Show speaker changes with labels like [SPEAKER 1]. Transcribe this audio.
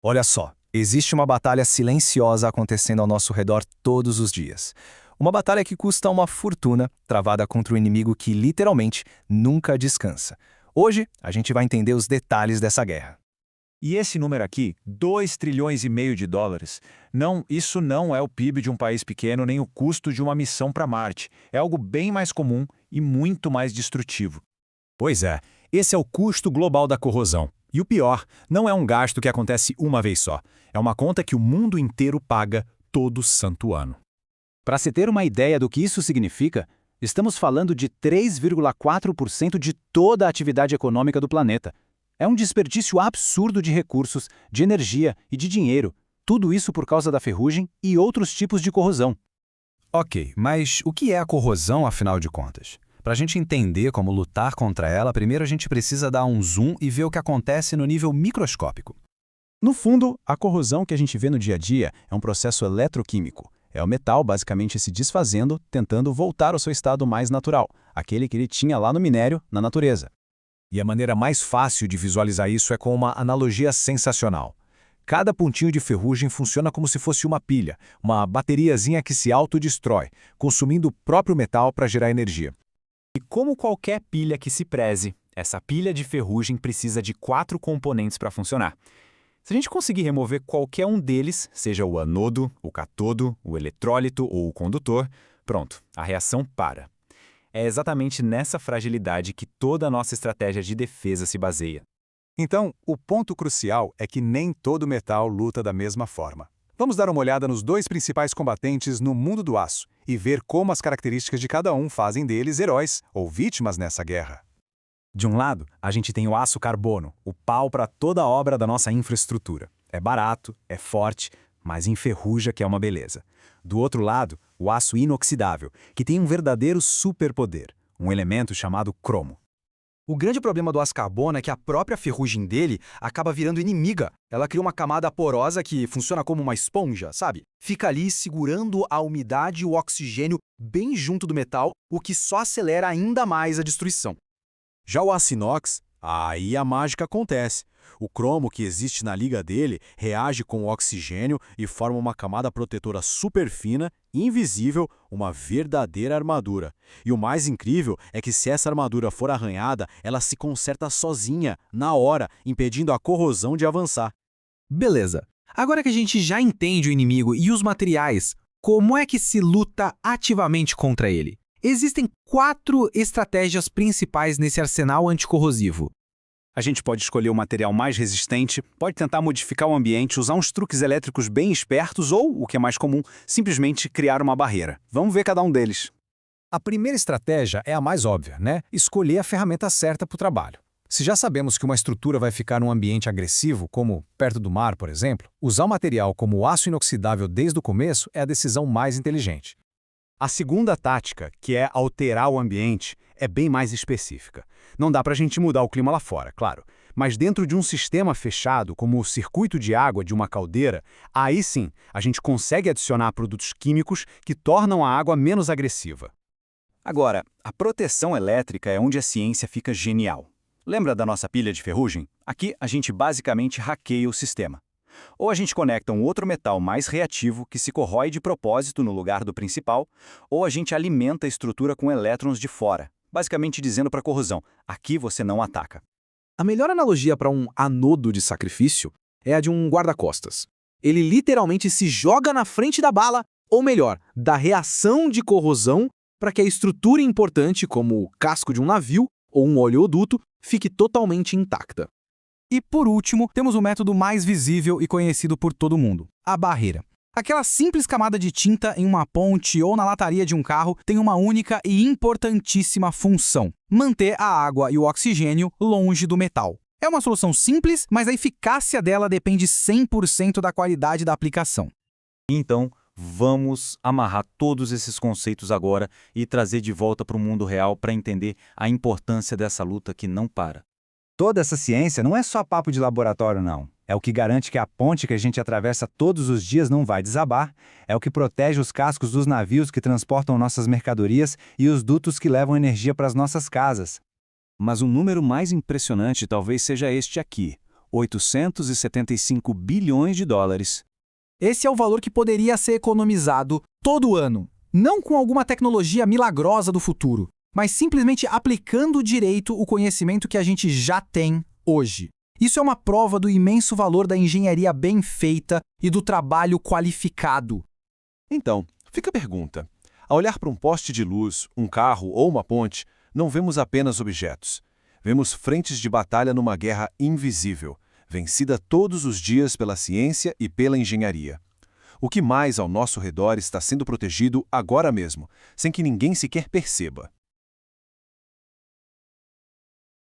[SPEAKER 1] Olha só, existe uma batalha silenciosa acontecendo ao nosso redor todos os dias. Uma batalha que custa uma fortuna, travada contra um inimigo que literalmente nunca descansa. Hoje, a gente vai entender os detalhes dessa guerra.
[SPEAKER 2] E esse número aqui, 2,5 trilhões de dólares, não, isso não é o PIB de um país pequeno nem o custo de uma missão para Marte. É algo bem mais comum e muito mais destrutivo.
[SPEAKER 3] Pois é, esse é o custo global da corrosão. E o pior, não é um gasto que acontece uma vez só. É uma conta que o mundo inteiro paga todo santo ano.
[SPEAKER 4] Para se ter uma ideia do que isso significa, estamos falando de 3,4% de toda a atividade econômica do planeta. É um desperdício absurdo de recursos, de energia e de dinheiro. Tudo isso por causa da ferrugem e outros tipos de corrosão.
[SPEAKER 1] Ok, mas o que é a corrosão, afinal de contas? Para a gente entender como lutar contra ela, primeiro a gente precisa dar um zoom e ver o que acontece no nível microscópico.
[SPEAKER 4] No fundo, a corrosão que a gente vê no dia a dia é um processo eletroquímico. É o metal basicamente se desfazendo, tentando voltar ao seu estado mais natural, aquele que ele tinha lá no minério, na natureza.
[SPEAKER 2] E a maneira mais fácil de visualizar isso é com uma analogia sensacional. Cada pontinho de ferrugem funciona como se fosse uma pilha, uma bateriazinha que se autodestrói, consumindo o próprio metal para gerar energia.
[SPEAKER 5] E como qualquer pilha que se preze, essa pilha de ferrugem precisa de 4 componentes para funcionar. Se a gente conseguir remover qualquer um deles, seja o anodo, o catodo, o eletrólito ou o condutor, pronto, a reação para. É exatamente nessa fragilidade que toda a nossa estratégia de defesa se baseia.
[SPEAKER 2] Então, o ponto crucial é que nem todo metal luta da mesma forma. Vamos dar uma olhada nos 2 principais combatentes no mundo do aço e ver como as características de cada um fazem deles heróis ou vítimas nessa guerra.
[SPEAKER 3] De um lado, a gente tem o aço carbono, o pau para toda a obra da nossa infraestrutura. É barato, é forte, mas enferruja que é uma beleza. Do outro lado, o aço inoxidável, que tem um verdadeiro superpoder, um elemento chamado cromo.
[SPEAKER 6] O grande problema do aço carbono é que a própria ferrugem dele acaba virando inimiga. Ela cria uma camada porosa que funciona como uma esponja, sabe? Fica ali segurando a umidade e o oxigênio bem junto do metal, o que só acelera ainda mais a destruição.
[SPEAKER 2] Já o aço inox, aí a mágica acontece. O cromo que existe na liga dele reage com o oxigênio e forma uma camada protetora super fina, invisível, uma verdadeira armadura. E o mais incrível é que se essa armadura for arranhada, ela se conserta sozinha, na hora, impedindo a corrosão de avançar.
[SPEAKER 6] Beleza. Agora que a gente já entende o inimigo e os materiais, como é que se luta ativamente contra ele? Existem 4 estratégias principais nesse arsenal anticorrosivo.
[SPEAKER 4] A gente pode escolher o material mais resistente, pode tentar modificar o ambiente, usar uns truques elétricos bem espertos ou, o que é mais comum, simplesmente criar uma barreira. Vamos ver cada um deles.
[SPEAKER 2] A primeira estratégia é a mais óbvia, né? Escolher a ferramenta certa para o trabalho. Se já sabemos que uma estrutura vai ficar num ambiente agressivo, como perto do mar, por exemplo, usar um material como o aço inoxidável desde o começo é a decisão mais inteligente.
[SPEAKER 4] A segunda tática, que é alterar o ambiente, é bem mais específica. Não dá para a gente mudar o clima lá fora, claro. Mas dentro de um sistema fechado, como o circuito de água de uma caldeira, aí sim, a gente consegue adicionar produtos químicos que tornam a água menos agressiva. Agora, a proteção elétrica é onde a ciência fica genial. Lembra da nossa pilha de ferrugem? Aqui a gente basicamente hackeia o sistema. Ou a gente conecta um outro metal mais reativo que se corrói de propósito no lugar do principal, ou a gente alimenta a estrutura com elétrons de fora, basicamente dizendo para a corrosão, aqui você não ataca.
[SPEAKER 6] A melhor analogia para um anodo de sacrifício é a de um guarda-costas. Ele literalmente se joga na frente da bala, ou melhor, da reação de corrosão, para que a estrutura importante, como o casco de um navio ou um oleoduto, fique totalmente intacta. E por último, temos o método mais visível e conhecido por todo mundo, a barreira. Aquela simples camada de tinta em uma ponte ou na lataria de um carro tem uma única e importantíssima função: manter a água e o oxigênio longe do metal. É uma solução simples, mas a eficácia dela depende 100% da qualidade da aplicação.
[SPEAKER 5] Então, vamos amarrar todos esses conceitos agora e trazer de volta para o mundo real para entender a importância dessa luta que não para.
[SPEAKER 2] Toda essa ciência não é só papo de laboratório, não. É o que garante que a ponte que a gente atravessa todos os dias não vai desabar, é o que protege os cascos dos navios que transportam nossas mercadorias e os dutos que levam energia para as nossas casas.
[SPEAKER 3] Mas o número mais impressionante talvez seja este aqui.
[SPEAKER 1] 875 bilhões de dólares.
[SPEAKER 7] Esse é o valor que poderia ser economizado todo ano, não com alguma tecnologia milagrosa do futuro, mas simplesmente aplicando direito o conhecimento que a gente já tem hoje. Isso é uma prova do imenso valor da engenharia bem feita e do trabalho qualificado.
[SPEAKER 1] Então, fica a pergunta. Ao olhar para um poste de luz, um carro ou uma ponte, não vemos apenas objetos. Vemos frentes de batalha numa guerra invisível, vencida todos os dias pela ciência e pela engenharia. O que mais ao nosso redor está sendo protegido agora mesmo, sem que ninguém sequer perceba?